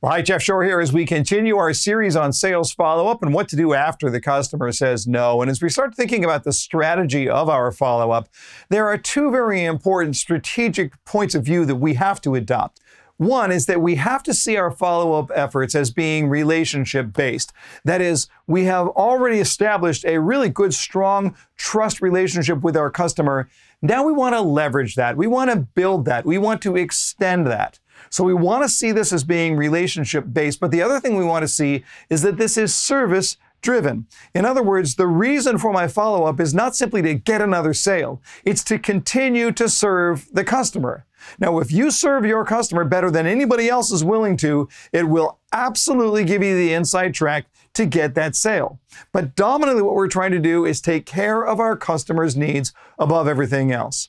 Well, hi, Jeff Shore here as we continue our series on sales follow-up and what to do after the customer says no. And as we start thinking about the strategy of our follow-up, there are two very important strategic points of view that we have to adopt. One is that we have to see our follow-up efforts as being relationship-based. That is, we have already established a really good, strong trust relationship with our customer. Now we want to leverage that. We want to build that. We want to extend that. So we want to see this as being relationship-based, but the other thing we want to see is that this is service-driven. In other words, the reason for my follow-up is not simply to get another sale. It's to continue to serve the customer. Now, if you serve your customer better than anybody else is willing to, it will absolutely give you the inside track to get that sale. But dominantly what we're trying to do is take care of our customers' needs above everything else.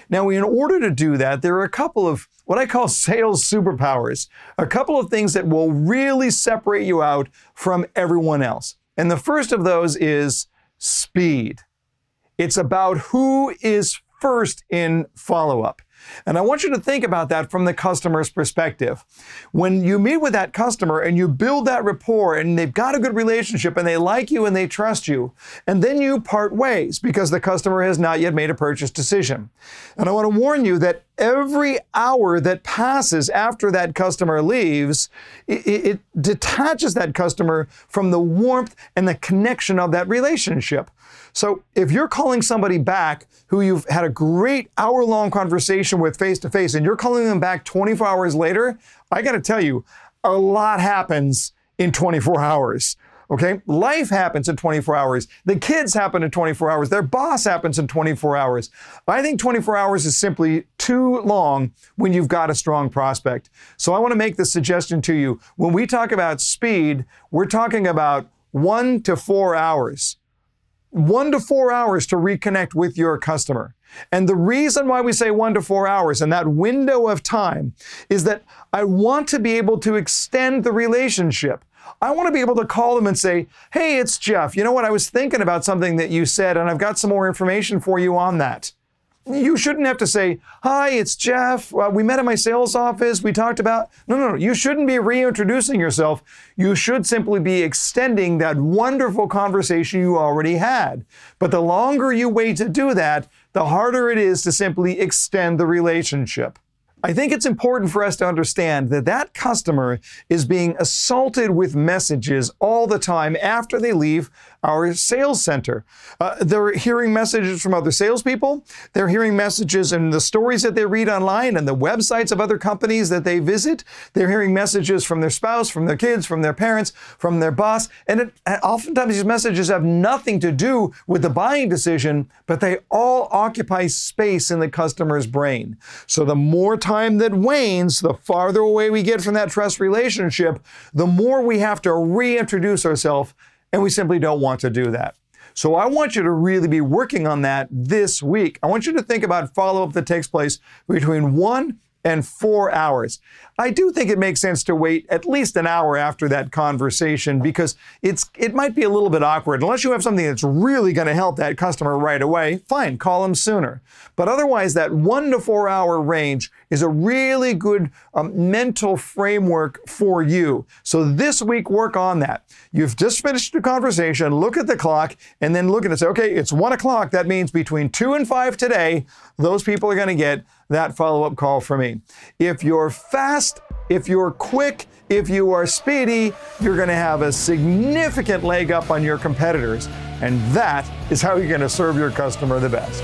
Now, in order to do that, there are a couple of what I call sales superpowers, a couple of things that will really separate you out from everyone else. And the first of those is speed. It's about who is first in follow-up. And I want you to think about that from the customer's perspective. When you meet with that customer and you build that rapport and they've got a good relationship and they like you and they trust you, and then you part ways because the customer has not yet made a purchase decision. And I want to warn you that every hour that passes after that customer leaves, it detaches that customer from the warmth and the connection of that relationship. So if you're calling somebody back who you've had a great hour-long conversation with face-to-face and you're calling them back 24 hours later, I got to tell you, a lot happens in 24 hours. Okay? Life happens in 24 hours. The kids happen in 24 hours. Their boss happens in 24 hours. I think 24 hours is simply too long when you've got a strong prospect. So I want to make this suggestion to you. When we talk about speed, we're talking about 1 to 4 hours. 1 to 4 hours to reconnect with your customer. And the reason why we say 1 to 4 hours and that window of time is that I want to be able to extend the relationship. I want to be able to call them and say, hey, it's Jeff. You know what? I was thinking about something that you said, and I've got some more information for you on that. You shouldn't have to say, hi, it's Jeff. We met at my sales office. We talked about... No. You shouldn't be reintroducing yourself. You should simply be extending that wonderful conversation you already had. But the longer you wait to do that, the harder it is to simply extend the relationship. I think it's important for us to understand that that customer is being assaulted with messages all the time after they leave our sales center. They're hearing messages from other salespeople. They're hearing messages in the stories that they read online and the websites of other companies that they visit. They're hearing messages from their spouse, from their kids, from their parents, from their boss. And oftentimes these messages have nothing to do with the buying decision, but they all occupy space in the customer's brain. So the more time that wanes, the farther away we get from that trust relationship, the more we have to reintroduce ourselves, and we simply don't want to do that. So I want you to really be working on that this week. I want you to think about follow-up that takes place between 1 and 4 hours. I do think it makes sense to wait at least an hour after that conversation because it might be a little bit awkward. Unless you have something that's really going to help that customer right away, fine, call them sooner. But otherwise, that 1 to 4 hour range is a really good mental framework for you. So this week, work on that. You've just finished the conversation, look at the clock, and then look at it and say, okay, it's 1 o'clock. That means between 2 and 5 today, those people are going to get that follow-up call from me. If you're fast, if you're quick, if you are speedy, you're going to have a significant leg up on your competitors. And that is how you're going to serve your customer the best.